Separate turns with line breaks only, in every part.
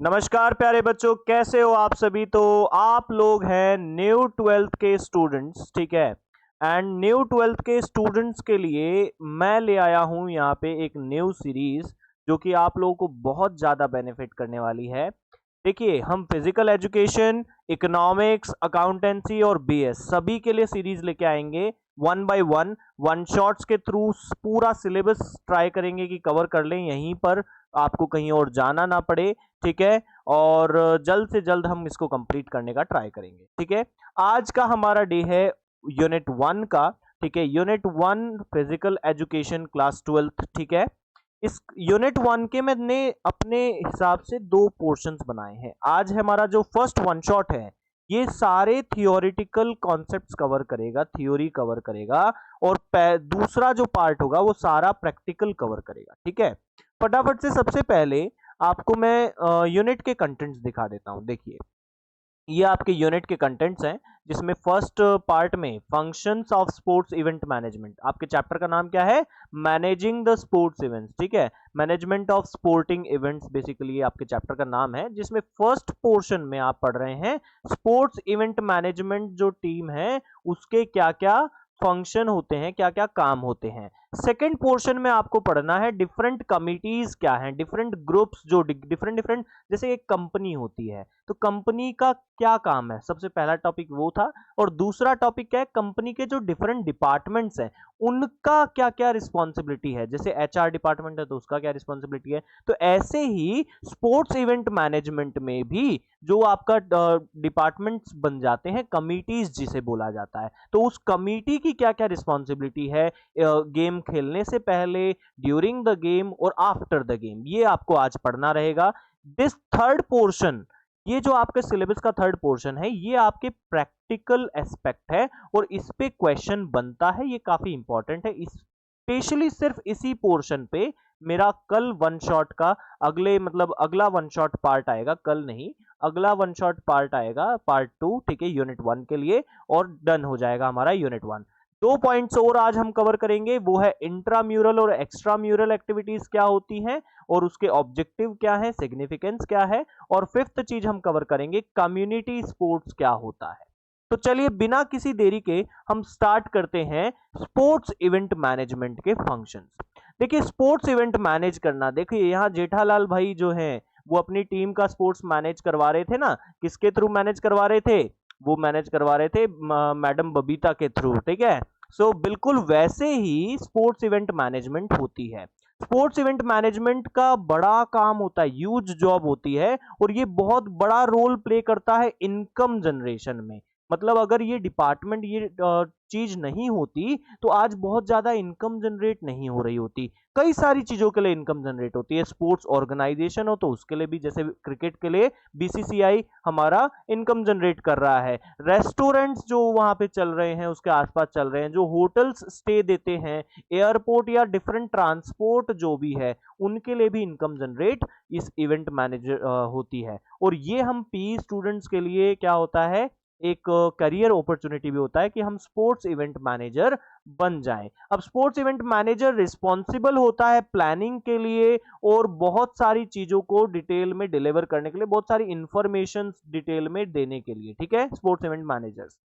नमस्कार प्यारे बच्चों, कैसे हो आप सभी। तो आप लोग हैं न्यू ट्वेल्थ के स्टूडेंट्स, ठीक है। एंड न्यू ट्वेल्थ के स्टूडेंट्स के लिए मैं ले आया हूं यहाँ पे एक न्यू सीरीज जो कि आप लोगों को बहुत ज़्यादा बेनिफिट करने वाली है। देखिए, हम फिजिकल एजुकेशन, इकोनॉमिक्स, अकाउंटेंसी और बीएस सभी के लिए सीरीज लेके आएंगे। वन बाय वन शॉट्स के थ्रू पूरा सिलेबस ट्राई करेंगे कि कवर कर लें यहीं पर, आपको कहीं और जाना ना पड़े, ठीक है। और जल्द से जल्द हम इसको कंप्लीट करने का ट्राई करेंगे, ठीक है। आज का हमारा डे है यूनिट 1 का, ठीक है। यूनिट 1 फिजिकल एजुकेशन क्लास 12, ठीक है। इस यूनिट 1 के मैंने अपने हिसाब से दो पोर्शंस बनाए हैं। आज हमारा जो फर्स्ट वन शॉट है ये सारे थियोरिटिकल कॉन्सेप्ट्स कवर करेगा, थ्योरी कवर करेगा। और दूसरा जो पार्ट होगा वो सारा प्रैक्टिकल कवर करेगा, ठीक है। फटाफट से सबसे पहले आपको मैं यूनिट के कंटेंट्स दिखा देता हूं। देखिए, ये आपके यूनिट के कंटेंट्स हैं, जिसमें फर्स्ट पार्ट में functions of sports event management, आपके चैप्टर का नाम क्या है, मैनेजिंग द स्पोर्ट्स इवेंट्स, ठीक है। Management of sporting events basically आपके चैप्टर का नाम है, जिसमें फर्स्ट पोर्शन में आप पढ़ रहे हैं स्पोर्ट्स इवेंट मैनेजमेंट जो टीम है उसके क्या क्या फंक्शन होते हैं, क्या क्या काम होते हैं। सेकेंड पोर्शन में आपको पढ़ना है डिफरेंट कमिटीज क्या हैं, डिफरेंट ग्रुप्स जो डिफरेंट डिफरेंट, जैसे एक कंपनी होती है तो कंपनी का क्या काम है, सबसे पहला टॉपिक वो था। और दूसरा टॉपिक क्या है, कंपनी के जो डिफरेंट डिपार्टमेंट्स हैं उनका क्या क्या रिस्पॉन्सिबिलिटी है, जैसे एचआर डिपार्टमेंट है तो उसका क्या रिस्पॉन्सिबिलिटी है। तो ऐसे ही स्पोर्ट्स इवेंट मैनेजमेंट में भी जो आपका डिपार्टमेंट्स बन जाते हैं, कमिटीज जिसे बोला जाता है, तो उस कमिटी की क्या क्या रिस्पॉन्सिबिलिटी है गेम खेलने से पहले, ड्यूरिंग द गेम और आफ्टर द गेम, ये आपको आज पढ़ना रहेगा। दिस थर्ड पोर्शन, ये जो आपके सिलेबस का थर्ड पोर्शन है ये आपके प्रैक्टिकल एस्पेक्ट है और इस पे क्वेश्चन बनता है, ये काफी इंपॉर्टेंट है। स्पेशली सिर्फ इसी पोर्शन पे मेरा कल वन शॉट का अगला वन शॉट पार्ट आएगा, कल नहीं, अगला वन शॉट पार्ट आएगा, पार्ट 2, ठीक है, यूनिट 1 के लिए, और डन हो जाएगा हमारा यूनिट 1। दो पॉइंट्स और आज हम कवर करेंगे, वो है इंट्राम्यूरल और एक्स्ट्राम्यूरल एक्टिविटीज क्या होती हैं और उसके ऑब्जेक्टिव क्या है, सिग्निफिकेंस क्या है। और फिफ्थ चीज हम कवर करेंगे, कम्युनिटी स्पोर्ट्स क्या होता है। तो चलिए बिना किसी देरी के हम स्टार्ट करते हैं स्पोर्ट्स इवेंट मैनेजमेंट के फंक्शंस। देखिए, स्पोर्ट्स इवेंट मैनेज करना, देखिए यहाँ जेठालाल भाई जो हैं वो अपनी टीम का स्पोर्ट्स मैनेज करवा रहे थे ना, किसके थ्रू मैनेज करवा रहे थे, वो मैनेज करवा रहे थे मैडम बबीता के थ्रू, ठीक है। सो बिल्कुल वैसे ही स्पोर्ट्स इवेंट मैनेजमेंट होती है। स्पोर्ट्स इवेंट मैनेजमेंट का बड़ा काम होता है, ह्यूज जॉब होती है, और ये बहुत बड़ा रोल प्ले करता है इनकम जनरेशन में। मतलब अगर ये डिपार्टमेंट, ये चीज नहीं होती तो आज बहुत ज्यादा इनकम जनरेट नहीं हो रही होती। कई सारी चीजों के लिए इनकम जनरेट होती है, स्पोर्ट्स ऑर्गेनाइजेशन हो तो उसके लिए भी, जैसे क्रिकेट के लिए बीसीसीआई हमारा इनकम जनरेट कर रहा है, रेस्टोरेंट्स जो वहां पे चल रहे हैं उसके आसपास चल रहे हैं, जो होटल्स स्टे देते हैं, एयरपोर्ट या डिफरेंट ट्रांसपोर्ट जो भी है, उनके लिए भी इनकम जनरेट इस इवेंट मैनेजर होती है। और ये हम पी स्टूडेंट्स के लिए क्या होता है, एक करियर अपॉर्चुनिटी भी होता है कि हम स्पोर्ट्स इवेंट मैनेजर बन जाएं। अब स्पोर्ट्स इवेंट मैनेजर रिस्पॉन्सिबल होता है प्लानिंग के लिए और बहुत सारी चीजों को डिटेल में डिलीवर करने के लिए, बहुत सारी इंफॉर्मेशन डिटेल में देने के लिए, ठीक है। Sports event managers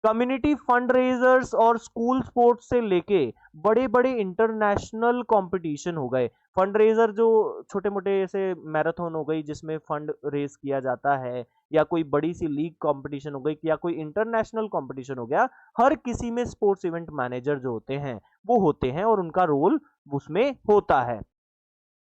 community fund raisers और स्कूल स्पोर्ट्स से लेके बड़े बड़े इंटरनेशनल कंपटीशन हो गए, फंड रेजर जो छोटे मोटे ऐसे मैराथन हो गई जिसमें फंड रेज किया जाता है, या कोई बड़ी सी लीग कंपटीशन हो गई, या कोई इंटरनेशनल कंपटीशन हो गया, हर किसी में स्पोर्ट्स इवेंट मैनेजर जो होते हैं वो होते हैं और उनका रोल उसमें होता है।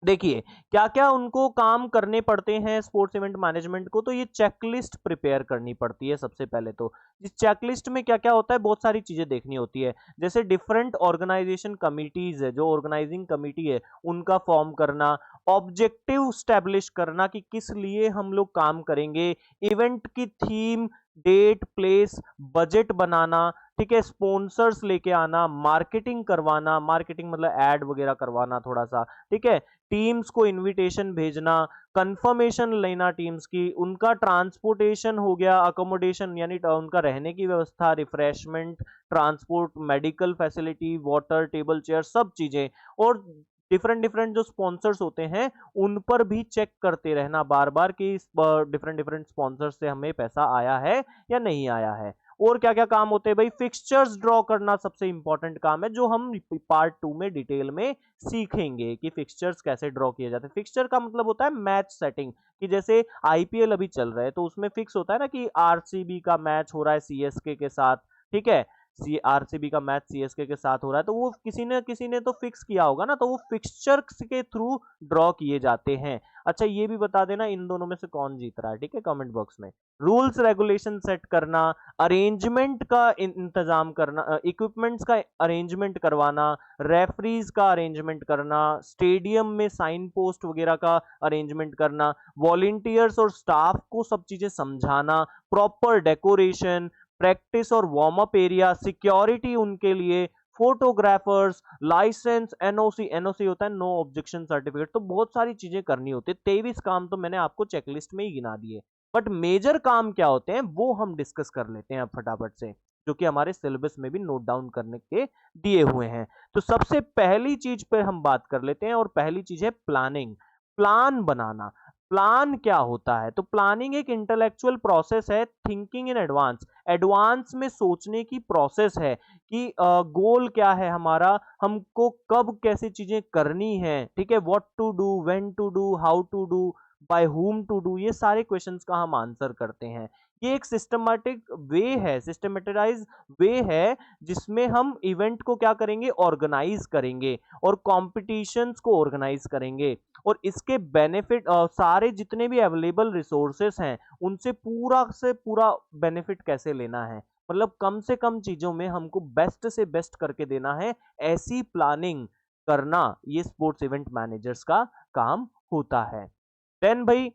देखिए, क्या क्या उनको काम करने पड़ते हैं स्पोर्ट्स इवेंट मैनेजमेंट को, तो ये चेकलिस्ट प्रिपेयर करनी पड़ती है सबसे पहले। तो इस चेकलिस्ट में क्या क्या होता है, बहुत सारी चीजें देखनी होती है, जैसे डिफरेंट ऑर्गेनाइजेशन कमिटीज है, जो ऑर्गेनाइजिंग कमिटी है उनका फॉर्म करना, ऑब्जेक्टिव स्टैब्लिश करना कि किस लिए हम लोग काम करेंगे, इवेंट की थीम, डेट, प्लेस, बजट बनाना, ठीक है, स्पॉन्सर्स लेके आना, मार्केटिंग करवाना, मार्केटिंग मतलब एड वगैरह करवाना थोड़ा सा, ठीक है, टीम्स को इनविटेशन भेजना, कंफर्मेशन लेना टीम्स की, उनका ट्रांसपोर्टेशन हो गया, अकोमोडेशन यानी उनका रहने की व्यवस्था, refreshment, transport, medical facility, water, table chair, सब चीजें, और डिफरेंट डिफरेंट जो स्पॉन्सर्स होते हैं उन पर भी चेक करते रहना बार बार कि डिफरेंट डिफरेंट स्पॉन्सर्स से हमें पैसा आया है या नहीं आया है। और क्या क्या काम होते हैं भाई, फिक्सचर्स ड्रॉ करना सबसे इंपॉर्टेंट काम है, जो हम पार्ट 2 में डिटेल में सीखेंगे कि फिक्सचर्स कैसे ड्रॉ किए जाते हैं। फिक्सचर का मतलब होता है मैच सेटिंग, कि जैसे आईपीएल अभी चल रहा है तो उसमें फिक्स होता है ना कि आरसीबी का मैच हो रहा है सीएसके के साथ, ठीक है, सी आरसीबी का मैच सीएसके के साथ हो रहा है, तो वो किसी ने तो फिक्स किया होगा ना, तो वो फिक्सचर्स के थ्रू ड्रॉ किए जाते हैं। अच्छा ये भी बता देना इन दोनों में से कौन जीत रहा है, ठीक है, कमेंट बॉक्स में। रूल्स रेगुलेशन सेट करना, अरेंजमेंट का इंतजाम करना, इक्विपमेंट्स का अरेंजमेंट करवाना, रेफरीज का अरेंजमेंट करना, स्टेडियम में साइन पोस्ट वगैरह का अरेंजमेंट करना, वॉलेंटियर्स और स्टाफ को सब चीजें समझाना, प्रॉपर डेकोरेशन, प्रैक्टिस और वार्म अप एरिया, सिक्योरिटी उनके लिए, फोटोग्राफर्स, लाइसेंस, एनओसी, एनओसी होता है नो ऑब्जेक्शन सर्टिफिकेट। तो बहुत सारी चीजें करनी होती है, 23 काम तो मैंने आपको चेकलिस्ट में ही गिना दिए, बट मेजर काम क्या होते हैं वो हम डिस्कस कर लेते हैं अब फटाफट से, जो कि हमारे सिलेबस में भी नोट डाउन करने के दिए हुए हैं। तो सबसे पहली चीज पे हम बात कर लेते हैं, और पहली चीज है प्लानिंग, प्लान बनाना। प्लान क्या होता है, तो प्लानिंग एक इंटेलेक्चुअल प्रोसेस है, थिंकिंग इन एडवांस, एडवांस में सोचने की प्रोसेस है कि गोल क्या है हमारा, हमको कब कैसी चीजें करनी है, ठीक है, what to do, when to do, how to do, by whom to do, ये सारे क्वेश्चंस का हम आंसर करते हैं। ये एक सिस्टमैटिक वे है, सिस्टमेटाइज वे है, जिसमें हम इवेंट को क्या करेंगे, ऑर्गेनाइज करेंगे और कॉम्पिटिशन्स को ऑर्गेनाइज करेंगे, और इसके बेनिफिट सारे जितने भी अवेलेबल रिसोर्सेस हैं उनसे पूरा से पूरा बेनिफिट कैसे लेना है, मतलब कम से कम चीजों में हमको बेस्ट से बेस्ट करके देना है, ऐसी प्लानिंग करना ये स्पोर्ट्स इवेंट मैनेजर्स का काम होता है। देन भाई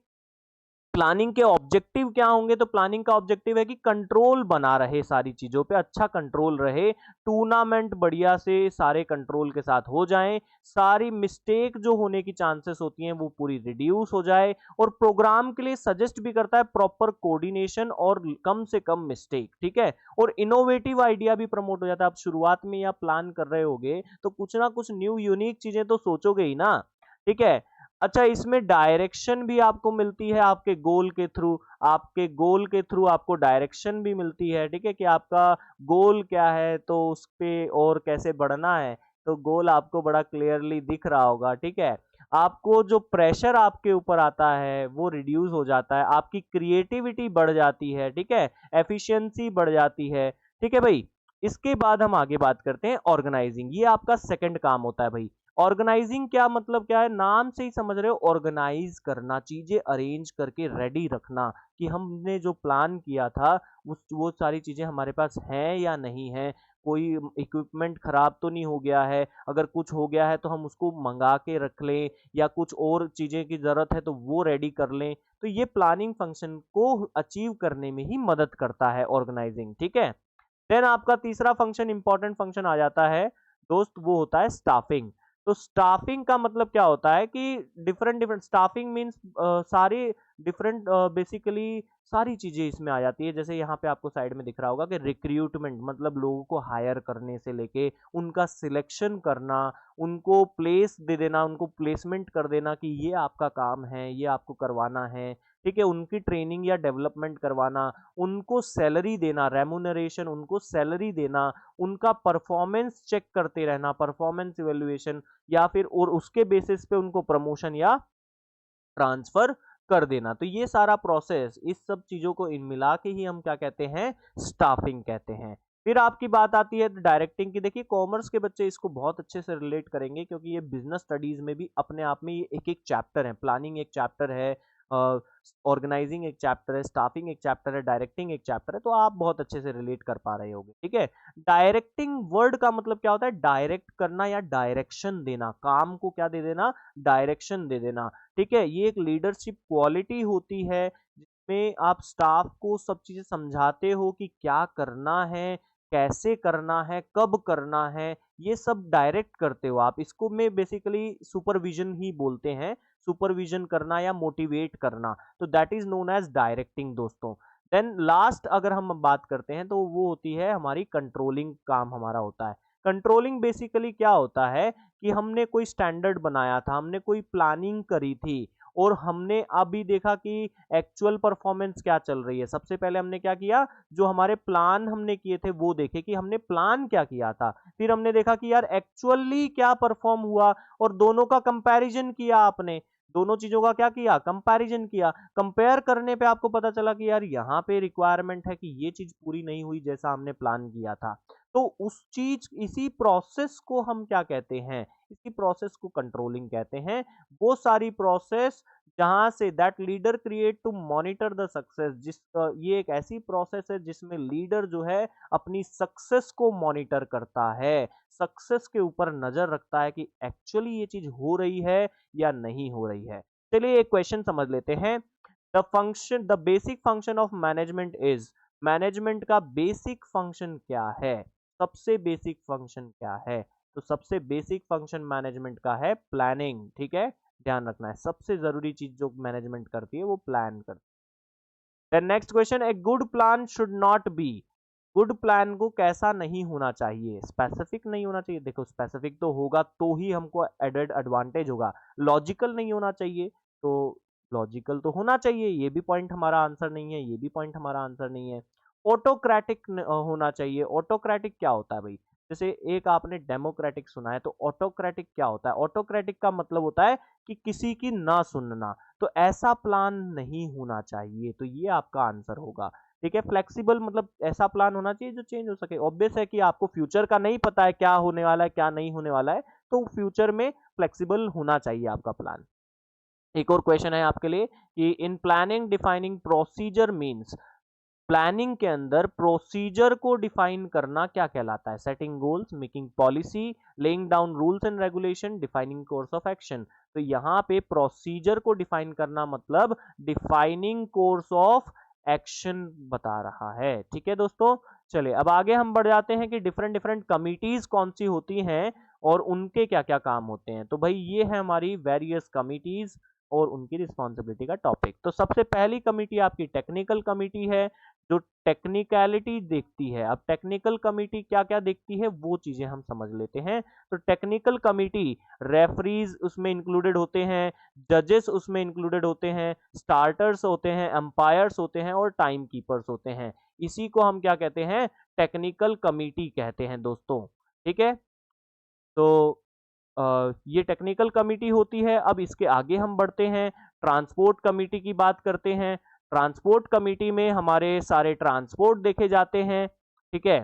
प्लानिंग के ऑब्जेक्टिव क्या होंगे, तो प्लानिंग का ऑब्जेक्टिव है कि कंट्रोल बना रहे सारी चीजों पे, अच्छा कंट्रोल रहे, टूर्नामेंट बढ़िया से सारे कंट्रोल के साथ हो जाएं, सारी मिस्टेक जो होने की चांसेस होती हैं वो पूरी रिड्यूस हो जाए, और प्रोग्राम के लिए सजेस्ट भी करता है प्रॉपर कोऑर्डिनेशन और कम से कम मिस्टेक, ठीक है, और इनोवेटिव आइडिया भी प्रमोट हो जाता है। आप शुरुआत में या प्लान कर रहे होगे तो कुछ ना कुछ न्यू यूनिक चीजें तो सोचोगे ही ना, ठीक है। अच्छा इसमें डायरेक्शन भी आपको मिलती है आपके गोल के थ्रू, आपके गोल के थ्रू आपको डायरेक्शन भी मिलती है, ठीक है, कि आपका गोल क्या है तो उस पे और कैसे बढ़ना है, तो गोल आपको बड़ा क्लियरली दिख रहा होगा, ठीक है। आपको जो प्रेशर आपके ऊपर आता है वो रिड्यूस हो जाता है, आपकी क्रिएटिविटी बढ़ जाती है, ठीक है, एफिशिएंसी बढ़ जाती है, ठीक है भाई। इसके बाद हम आगे बात करते हैं ऑर्गेनाइजिंग, ये आपका सेकंड काम होता है भाई। ऑर्गेनाइजिंग क्या मतलब क्या है, नाम से ही समझ रहे हो, ऑर्गेनाइज करना, चीजें अरेंज करके रेडी रखना कि हमने जो प्लान किया था वो सारी चीजें हमारे पास हैं या नहीं है, कोई इक्विपमेंट खराब तो नहीं हो गया है, अगर कुछ हो गया है तो हम उसको मंगा के रख लें, या कुछ और चीजें की जरूरत है तो वो रेडी कर लें। तो ये प्लानिंग फंक्शन को अचीव करने में ही मदद करता है ऑर्गेनाइजिंग, ठीक है। देन आपका तीसरा फंक्शन, इंपॉर्टेंट फंक्शन आ जाता है दोस्त, वो होता है स्टाफिंग। तो स्टाफिंग का मतलब क्या होता है कि डिफरेंट डिफरेंट स्टाफिंग मींस सारी डिफरेंट बेसिकली सारी चीजें इसमें आ जाती है। जैसे यहाँ पे आपको साइड में दिख रहा होगा कि रिक्रूटमेंट मतलब लोगों को हायर करने से लेके उनका सिलेक्शन करना, उनको प्लेस दे देना, उनको प्लेसमेंट कर देना कि ये आपका काम है, ये आपको करवाना है, ठीक है, उनकी ट्रेनिंग या डेवलपमेंट करवाना, उनको सैलरी देना, रेमुनरेशन, उनको सैलरी देना, उनका परफॉर्मेंस चेक करते रहना, परफॉर्मेंस इवेल्युएशन, या फिर और उसके बेसिस पे उनको प्रमोशन या ट्रांसफर कर देना। तो ये सारा प्रोसेस, इस सब चीजों को इन मिला के ही हम क्या कहते हैं, स्टाफिंग कहते हैं। फिर आपकी बात आती है डायरेक्टिंग की। देखिए कॉमर्स के बच्चे इसको बहुत अच्छे से रिलेट करेंगे, क्योंकि ये बिजनेस स्टडीज में भी अपने आप में ये एक एक चैप्टर है, प्लानिंग एक चैप्टर है, ऑर्गेनाइजिंग एक चैप्टर है, स्टाफिंग एक चैप्टर है, डायरेक्टिंग एक चैप्टर है, तो आप बहुत अच्छे से रिलेट कर पा रहे होंगे, ठीक है। डायरेक्टिंग वर्ड का मतलब क्या होता है, डायरेक्ट करना या डायरेक्शन देना, काम को क्या दे देना, डायरेक्शन दे देना, ठीक है। ये एक लीडरशिप क्वालिटी होती है जिसमें आप स्टाफ को सब चीजें समझाते हो कि क्या करना है, कैसे करना है, कब करना है, ये सब डायरेक्ट करते हो आप। इसको में बेसिकली सुपरविजन ही बोलते हैं, सुपरविजन करना या मोटिवेट करना, तो that is known as directing दोस्तों। देन लास्ट अगर हम बात करते हैं तो वो होती है हमारी कंट्रोलिंग, काम हमारा होता है। कंट्रोलिंग बेसिकली क्या होता है कि हमने कोई स्टैंडर्ड बनाया था, हमने कोई प्लानिंग करी थी और हमने अभी देखा कि एक्चुअल परफॉर्मेंस क्या चल रही है। सबसे पहले हमने क्या किया, जो हमारे प्लान हमने किए थे वो देखे कि हमने प्लान क्या किया था, फिर हमने देखा कि यार एक्चुअली क्या परफॉर्म हुआ और दोनों का कंपैरिजन किया आपने, दोनों चीजों का क्या किया, कंपैरिजन किया। कंपेयर करने पे आपको पता चला कि यार यहाँ पे रिक्वायरमेंट है कि ये चीज पूरी नहीं हुई जैसा हमने प्लान किया था। तो उस चीज, इसी प्रोसेस को हम क्या कहते हैं, इसी प्रोसेस को कंट्रोलिंग कहते हैं। वो सारी प्रोसेस जहां से that leader create to monitor the success, ये एक ऐसी प्रोसेस है जिसमें लीडर जो है अपनी सक्सेस को मॉनिटर करता है, सक्सेस के ऊपर नजर रखता है कि एक्चुअली ये चीज हो रही है या नहीं हो रही है। चलिए एक क्वेश्चन समझ लेते हैं। The basic function of management is, management का बेसिक फंक्शन क्या है, सबसे बेसिक फंक्शन क्या है? तो सबसे बेसिक फंक्शन मैनेजमेंट का है प्लानिंग, ठीक है, ध्यान रखना है, सबसे जरूरी चीज जो मैनेजमेंट करती है वो प्लान करती है। Next question, a good plan should not be, good plan को कैसा नहीं होना चाहिए, स्पेसिफिक नहीं होना चाहिए। देखो स्पेसिफिक तो होगा तो ही हमको एडेड एडवांटेज होगा, लॉजिकल नहीं होना चाहिए, तो लॉजिकल तो होना चाहिए, ये भी पॉइंट हमारा आंसर नहीं है, ये भी पॉइंट हमारा आंसर नहीं है। ऑटोक्रेटिक होना चाहिए, ऑटोक्रेटिक क्या होता है भाई, जैसे एक आपने डेमोक्रेटिक सुना है, तो ऑटोक्रेटिक क्या होता है, ऑटोक्रेटिक का मतलब होता है कि किसी की ना सुनना, तो ऐसा प्लान नहीं होना चाहिए, तो ये आपका आंसर होगा। ठीक है, फ्लेक्सिबल मतलब ऐसा प्लान होना चाहिए जो चेंज हो सके। ऑब्वियस है कि आपको फ्यूचर का नहीं पता है क्या होने वाला है क्या नहीं होने वाला है, तो फ्यूचर में फ्लेक्सिबल होना चाहिए आपका प्लान। एक और क्वेश्चन है आपके लिए कि in planning defining procedure means, planning के अंदर प्रोसीजर को डिफाइन करना क्या कहलाता है? Setting goals, making policy, laying down rules and regulation, defining course of action. तो यहाँ पे प्रोसीजर को डिफाइन करना मतलब डिफाइनिंग कोर्स ऑफ एक्शन बता रहा है। ठीक है दोस्तों, चलिए अब आगे हम बढ़ जाते हैं कि डिफरेंट डिफरेंट कमिटीज कौन सी होती हैं और उनके क्या क्या काम होते हैं। तो भाई ये है हमारी वेरियस कमिटीज और उनकी रिस्पॉन्सिबिलिटी का टॉपिक। तो सबसे पहली कमिटी आपकी टेक्निकल कमिटी है, जो टेक्निकलिटी देखती है। अब टेक्निकल कमिटी क्या क्या देखती है वो चीजें हम समझ लेते हैं। तो टेक्निकल कमिटी, रेफरीज उसमें इंक्लूडेड होते हैं, जजेस उसमें इंक्लूडेड होते हैं, स्टार्टर्स होते हैं, अंपायर्स होते हैं और टाइम कीपर्स होते हैं। इसी को हम क्या कहते हैं, टेक्निकल कमिटी कहते हैं दोस्तों। ठीक है, तो ये टेक्निकल कमिटी होती है। अब इसके आगे हम बढ़ते हैं, ट्रांसपोर्ट कमिटी की बात करते हैं। ट्रांसपोर्ट कमिटी में हमारे सारे ट्रांसपोर्ट देखे जाते हैं। ठीक है,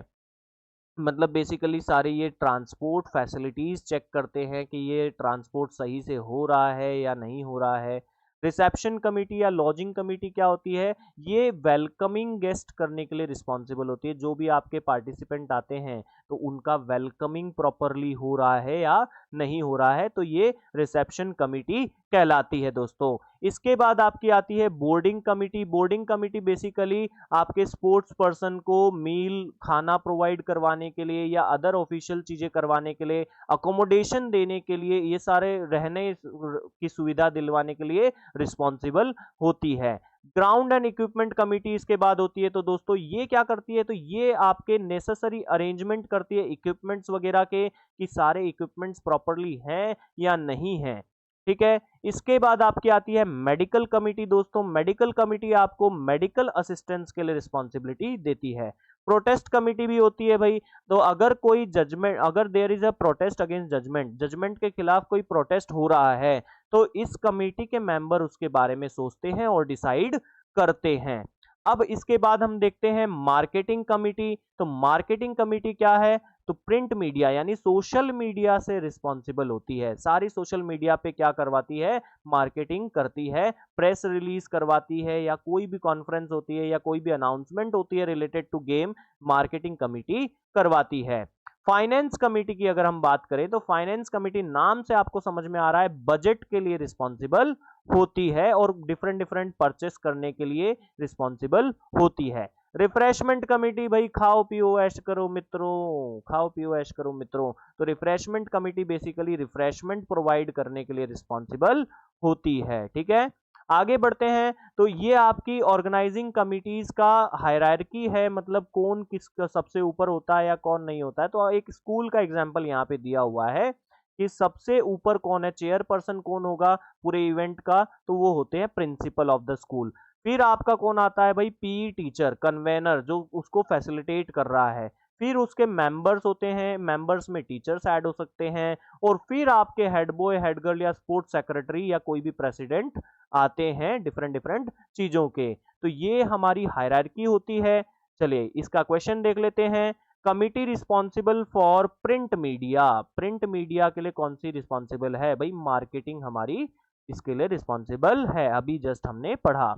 मतलब बेसिकली सारे ये ट्रांसपोर्ट फैसिलिटीज चेक करते हैं कि ये ट्रांसपोर्ट सही से हो रहा है या नहीं हो रहा है। रिसेप्शन कमेटी या लॉजिंग कमेटी क्या होती है, ये वेलकमिंग गेस्ट करने के लिए रिस्पॉन्सिबल होती है। जो भी आपके पार्टिसिपेंट आते हैं तो उनका वेलकमिंग प्रॉपरली हो रहा है या नहीं हो रहा है, तो ये रिसेप्शन कमेटी कहलाती है दोस्तों। इसके बाद आपकी आती है boarding committee. Boarding committee basically आपके स्पोर्ट्स पर्सन को मील खाना प्रोवाइड करवाने के लिए या अदर ऑफिशियल चीजें करवाने के लिए, अकोमोडेशन देने के लिए, ये सारे रहने की सुविधा दिलवाने के लिए रिस्पॉन्सिबल होती है। ग्राउंड एंड इक्विपमेंट कमेटी इसके बाद होती है। तो दोस्तों ये क्या करती है, तो ये आपके नेसेसरी अरेंजमेंट करती है इक्विपमेंट्स वगैरह के, कि सारे इक्विपमेंट्स प्रॉपरली हैं या नहीं हैं। ठीक है, इसके बाद आपकी आती है मेडिकल कमिटी। दोस्तों मेडिकल कमिटी आपको मेडिकल असिस्टेंस के लिए रिस्पॉन्सिबिलिटी देती है। प्रोटेस्ट कमिटी भी होती है भाई, तो अगर कोई जजमेंट, अगर there is a protest against judgment, judgment के खिलाफ कोई प्रोटेस्ट हो रहा है, तो इस कमेटी के मेंबर उसके बारे में सोचते हैं और डिसाइड करते हैं। अब इसके बाद हम देखते हैं मार्केटिंग कमेटी। तो मार्केटिंग कमेटी क्या है, तो प्रिंट मीडिया यानी सोशल मीडिया से रिस्पॉन्सिबल होती है। सारी सोशल मीडिया पे क्या करवाती है, मार्केटिंग करती है, प्रेस रिलीज करवाती है, या कोई भी कॉन्फ्रेंस होती है या कोई भी अनाउंसमेंट होती है related to game, marketing committee करवाती है। फाइनेंस कमेटी की अगर हम बात करें तो फाइनेंस कमेटी नाम से आपको समझ में आ रहा है बजट के लिए रिस्पॉन्सिबल होती है और डिफरेंट डिफरेंट परचेस करने के लिए रिस्पॉन्सिबल होती है। रिफ्रेशमेंट कमेटी, भाई खाओ पियो ऐश करो मित्रों, खाओ पियो ऐश करो मित्रों। तो refreshment committee basically refreshment provide करने के लिए रिस्पॉन्सिबल होती है। ठीक है, आगे बढ़ते हैं। तो ये आपकी ऑर्गेनाइजिंग कमिटीज का हायरार्की है, मतलब कौन किस सबसे ऊपर होता है या कौन नहीं होता है। तो एक स्कूल का एग्जांपल यहाँ पे दिया हुआ है कि सबसे ऊपर कौन है, चेयरपर्सन कौन होगा पूरे इवेंट का, तो वो होते हैं प्रिंसिपल ऑफ द स्कूल। फिर आपका कौन आता है भाई, पीई टीचर, कन्वेनर जो उसको फैसिलिटेट कर रहा है। फिर उसके मेंबर्स होते हैं, मेंबर्स में टीचर्स ऐड हो सकते हैं। और फिर आपके हेड बॉय, हेड गर्ल या स्पोर्ट्स सेक्रेटरी या कोई भी प्रेसिडेंट आते हैं डिफरेंट डिफरेंट चीजों के। तो ये हमारी हायरार्की होती है। चलिए इसका क्वेश्चन देख लेते हैं। Committee responsible for print media, print media के लिए कौन सी रिस्पॉन्सिबल है भाई, मार्केटिंग हमारी इसके लिए रिस्पॉन्सिबल है, अभी जस्ट हमने पढ़ा।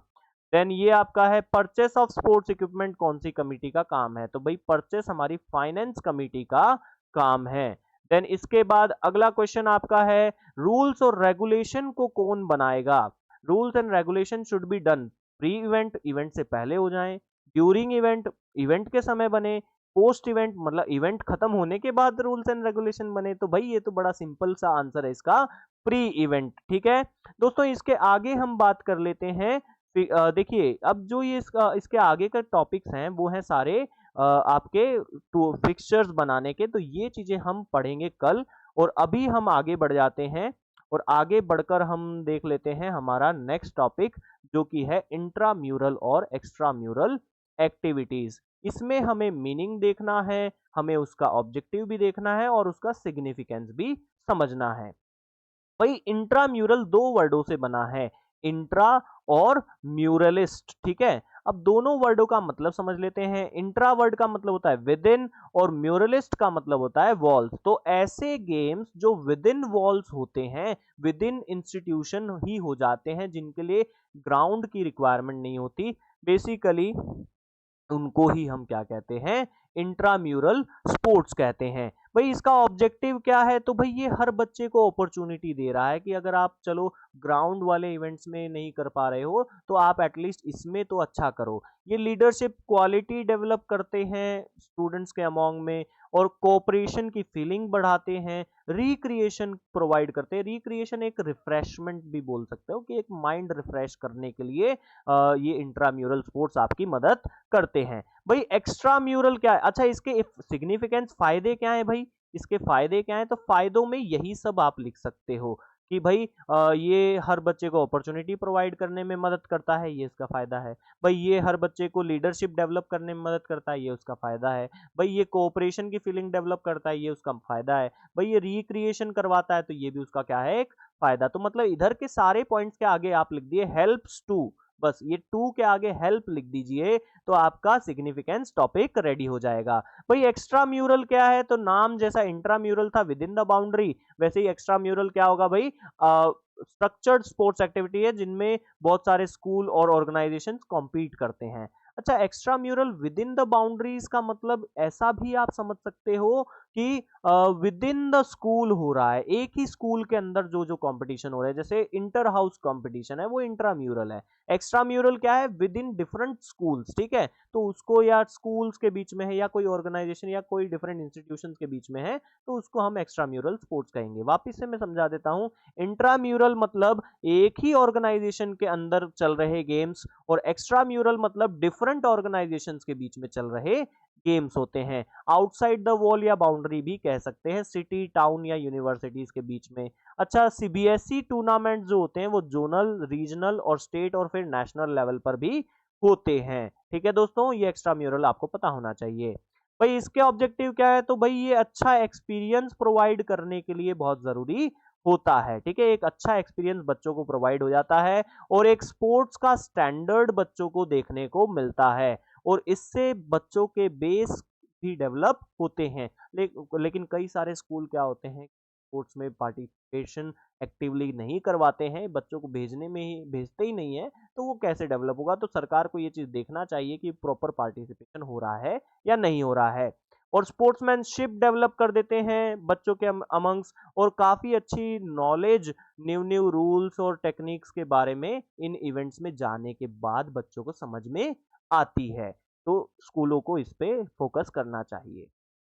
देन ये आपका है परचेस ऑफ स्पोर्ट्स इक्विपमेंट, कौन सी कमिटी का काम है, तो भाई परचेस हमारी फाइनेंस कमिटी का काम है। देन इसके बाद अगला क्वेश्चन आपका है, रूल्स और रेगुलेशन को कौन बनाएगा। Rules and regulation should be done pre event, event से पहले हो जाएं, ड्यूरिंग इवेंट, इवेंट के समय बने, पोस्ट इवेंट मतलब इवेंट खत्म होने के बाद रूल्स एंड रेगुलेशन बने। तो भाई ये तो बड़ा सिंपल सा आंसर है इसका, प्री इवेंट। ठीक है दोस्तों, इसके आगे हम बात कर लेते हैं। देखिए अब जो ये इसके आगे के टॉपिक्स हैं वो हैं सारे आपके फिक्सचर्स बनाने के, तो ये चीजें हम पढ़ेंगे कल। और अभी हम आगे बढ़ जाते हैं और आगे बढ़कर हम देख लेते हैं हमारा नेक्स्ट टॉपिक, जो कि है इंट्राम्यूरल और एक्स्ट्राम्यूरल एक्टिविटीज। इसमें हमें मीनिंग देखना है, हमें उसका ऑब्जेक्टिव भी देखना है और उसका सिग्निफिकेंस भी समझना है। भाई इंट्राम्यूरल दो वर्डों से बना है, इंट्रा और म्यूरलिस्ट। ठीक है, अब दोनों वर्डों का मतलब समझ लेते हैं। इंट्रा वर्ड का मतलब होता है विद इन और म्यूरलिस्ट का मतलब होता है वॉल्स। तो ऐसे गेम्स जो विद इन वॉल्स होते हैं, विद इन इंस्टीट्यूशन ही हो जाते हैं, जिनके लिए ग्राउंड की रिक्वायरमेंट नहीं होती, बेसिकली उनको ही हम क्या कहते हैं, इंट्राम्यूरल स्पोर्ट्स कहते हैं। भाई इसका ऑब्जेक्टिव क्या है, तो भाई ये हर बच्चे को अपॉर्चुनिटी दे रहा है कि अगर आप चलो ग्राउंड वाले इवेंट्स में नहीं कर पा रहे हो तो आप एटलीस्ट इसमें तो अच्छा करो। ये लीडरशिप क्वालिटी डेवलप करते हैं स्टूडेंट्स के अमोंग में, और कोऑपरेशन की फीलिंग बढ़ाते हैं, रिक्रिएशन प्रोवाइड करते हैं। रिक्रिएशन एक रिफ्रेशमेंट भी बोल सकते हो कि एक माइंड रिफ्रेश करने के लिए ये इंट्राम्यूरल स्पोर्ट्स आपकी मदद करते हैं। भाई एक्स्ट्रा म्यूरल क्या है, अच्छा इसके सिग्निफिकेंस फायदे क्या है भाई, इसके फायदे क्या है, तो फायदों में यही सब आप लिख सकते हो कि भाई ये हर बच्चे को अपॉर्चुनिटी प्रोवाइड करने में मदद करता है, ये इसका फायदा है। भाई ये हर बच्चे को लीडरशिप डेवलप करने में मदद करता है, ये उसका फायदा है। भाई ये कोऑपरेशन की फीलिंग डेवलप करता है, ये उसका फायदा है। भाई ये रिक्रिएशन करवाता है, तो ये भी उसका क्या है, एक फायदा। तो मतलब इधर के सारे पॉइंट्स के आगे आप लिख दिए हेल्प्स टू, बस ये टू के आगे हेल्प लिख दीजिए, तो आपका सिग्निफिकेंस टॉपिक रेडी हो जाएगा। भाई एक्स्ट्रा म्यूरल क्या है, तो नाम जैसा इंट्रा म्यूरल था विद इन द बाउंड्री, वैसे ही एक्स्ट्रा म्यूरल क्या होगा भाई, स्ट्रक्चर्ड स्पोर्ट्स एक्टिविटी है जिनमें बहुत सारे स्कूल और ऑर्गेनाइजेशंस कॉम्पीट करते हैं। अच्छा extra mural with in the boundaries का मतलब ऐसा भी आप समझ सकते हो कि विद इन द स्कूल हो रहा है, एक ही स्कूल के अंदर जो जो कंपटीशन हो रहा है, जैसे इंटर हाउस कंपटीशन है वो इंट्राम्यूरल है। एक्स्ट्रा म्यूरल क्या है, विद इन डिफरेंट स्कूल्स। ठीक है, तो उसको या स्कूल्स के बीच में है या कोई ऑर्गेनाइजेशन या कोई डिफरेंट इंस्टीट्यूशन के बीच में है, तो उसको हम एक्स्ट्रा म्यूरल स्पोर्ट्स कहेंगे। वापिस से मैं समझा देता हूं, इंट्राम्यूरल मतलब एक ही ऑर्गेनाइजेशन के अंदर चल रहे गेम्स, और एक्स्ट्रा म्यूरल मतलब डिफरेंट ऑर्गेनाइजेशंस के बीच में चल रहे गेम्स होते हैं। आउटसाइड द वॉल या बाउंड्री भी कह सकते हैं, सिटी, टाउन या यूनिवर्सिटीज के बीच में। अच्छा सीबीएसई टूर्नामेंट जो होते हैं वो जोनल, रीजनल और स्टेट और फिर नेशनल लेवल पर भी होते हैं। ठीक है दोस्तों, ये एक्स्ट्रा म्यूरल आपको पता होना चाहिए। भाई इसके ऑब्जेक्टिव क्या है, तो भाई ये अच्छा एक्सपीरियंस प्रोवाइड करने के लिए बहुत जरूरी होता है। ठीक है, एक अच्छा एक्सपीरियंस बच्चों को प्रोवाइड हो जाता है और एक स्पोर्ट्स का स्टैंडर्ड बच्चों को देखने को मिलता है, और इससे बच्चों के बेस भी डेवलप होते हैं। लेकिन कई सारे स्कूल क्या होते हैं, स्पोर्ट्स में पार्टिसिपेशन एक्टिवली नहीं करवाते हैं, बच्चों को भेजने में ही भेजते ही नहीं है, तो वो कैसे डेवलप होगा। तो सरकार को ये चीज देखना चाहिए कि प्रॉपर पार्टिसिपेशन हो रहा है या नहीं हो रहा है। और स्पोर्ट्समैनशिप डेवलप कर देते हैं बच्चों के अमंग्स, और काफी अच्छी नॉलेज, न्यू न्यू रूल्स और टेक्निक्स के बारे में इन इवेंट्स में जाने के बाद बच्चों को समझ में आती है। तो स्कूलों को इस पे फोकस करना चाहिए।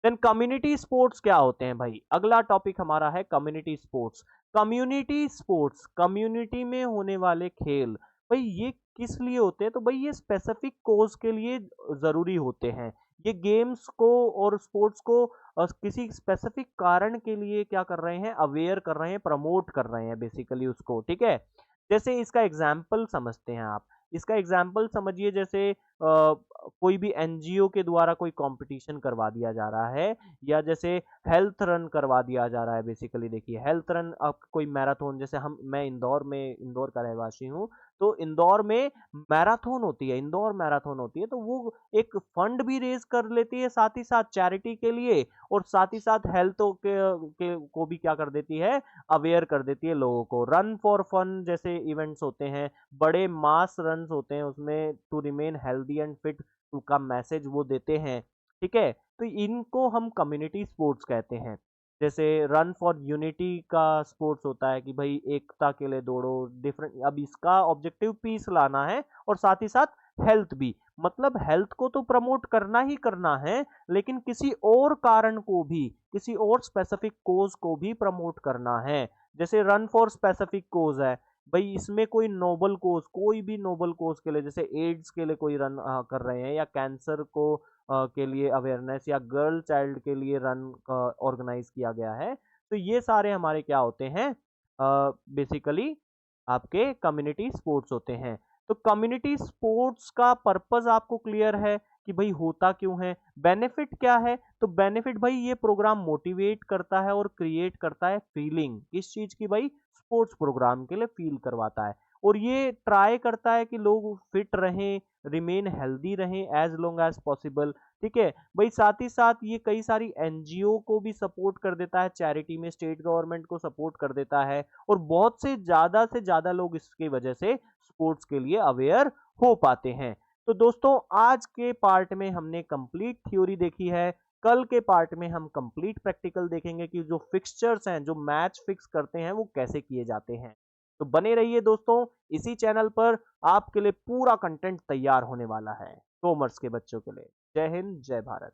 देन कम्युनिटी स्पोर्ट्स क्या होते हैं भाई, अगला टॉपिक हमारा है community sports. Community sports, community में होने वाले खेल, भाई ये किस लिए होते हैं, तो भाई ये स्पेसिफिक कोज के लिए जरूरी होते हैं। ये गेम्स को और स्पोर्ट्स को किसी स्पेसिफिक कारण के लिए क्या कर रहे हैं, अवेयर कर रहे हैं, प्रमोट कर रहे हैं बेसिकली उसको, ठीक है। जैसे इसका एग्जाम्पल समझते हैं आप। इसका एग्जाम्पल समझिए, जैसे कोई भी एनजीओ के द्वारा कोई कंपटीशन करवा दिया जा रहा है, या जैसे हेल्थ रन करवा दिया जा रहा है। बेसिकली देखिए, हेल्थ रन, अब कोई मैराथन, जैसे मैं इंदौर का रहवासी हूँ, तो इंदौर में मैराथन होती है, इंदौर मैराथन होती है, तो वो एक फंड भी रेज कर लेती है साथ ही साथ चैरिटी के लिए, और साथ ही साथ हेल्थ को भी क्या कर देती है, अवेयर कर देती है लोगों को। रन फॉर फन जैसे इवेंट्स होते हैं, बड़े मास रन होते हैं, उसमें to remain healthy and fit का मैसेज वो देते हैं, ठीक है। तो इनको हम कम्युनिटी स्पोर्ट्स कहते हैं। जैसे रन फॉर यूनिटी का स्पोर्ट्स होता है कि भाई एकता के लिए दौड़ो, डिफरेंट, अब इसका ऑब्जेक्टिव पीस लाना है और साथ ही साथ हेल्थ भी, मतलब हेल्थ को तो प्रमोट करना ही करना है, लेकिन किसी और कारण को भी, किसी और स्पेसिफिक कोज को भी प्रमोट करना है। जैसे रन फॉर स्पेसिफिक कोज है, भाई इसमें कोई नोबल कोज, कोई भी नोबल कोज के लिए, जैसे एड्स के लिए कोई रन कर रहे हैं, या कैंसर को के लिए अवेयरनेस, या गर्ल चाइल्ड के लिए रन ऑर्गेनाइज किया गया है। तो ये सारे हमारे क्या होते हैं, बेसिकली आपके कम्युनिटी स्पोर्ट्स होते हैं। तो कम्युनिटी स्पोर्ट्स का पर्पस आपको क्लियर है कि भाई होता क्यों है, बेनिफिट क्या है। तो बेनिफिट भाई, ये प्रोग्राम मोटिवेट करता है और क्रिएट करता है फीलिंग, किस चीज की भाई, स्पोर्ट्स प्रोग्राम के लिए फील करवाता है। और ये ट्राई करता है कि लोग फिट रहें, रिमेन हेल्दी रहें एज लॉन्ग एज पॉसिबल, ठीक है भाई। साथ ही साथ ये कई सारी एनजीओ को भी सपोर्ट कर देता है, चैरिटी में स्टेट गवर्नमेंट को सपोर्ट कर देता है, और बहुत से ज्यादा लोग इसकी वजह से स्पोर्ट्स के लिए अवेयर हो पाते हैं। तो दोस्तों, आज के पार्ट में हमने कंप्लीट थ्योरी देखी है। कल के पार्ट में हम कंप्लीट प्रैक्टिकल देखेंगे कि जो फिक्सचर्स हैं, जो मैच फिक्स करते हैं, वो कैसे किए जाते हैं। तो बने रहिए दोस्तों इसी चैनल पर, आपके लिए पूरा कंटेंट तैयार होने वाला है कॉमर्स के बच्चों के लिए। जय हिंद, जय भारत।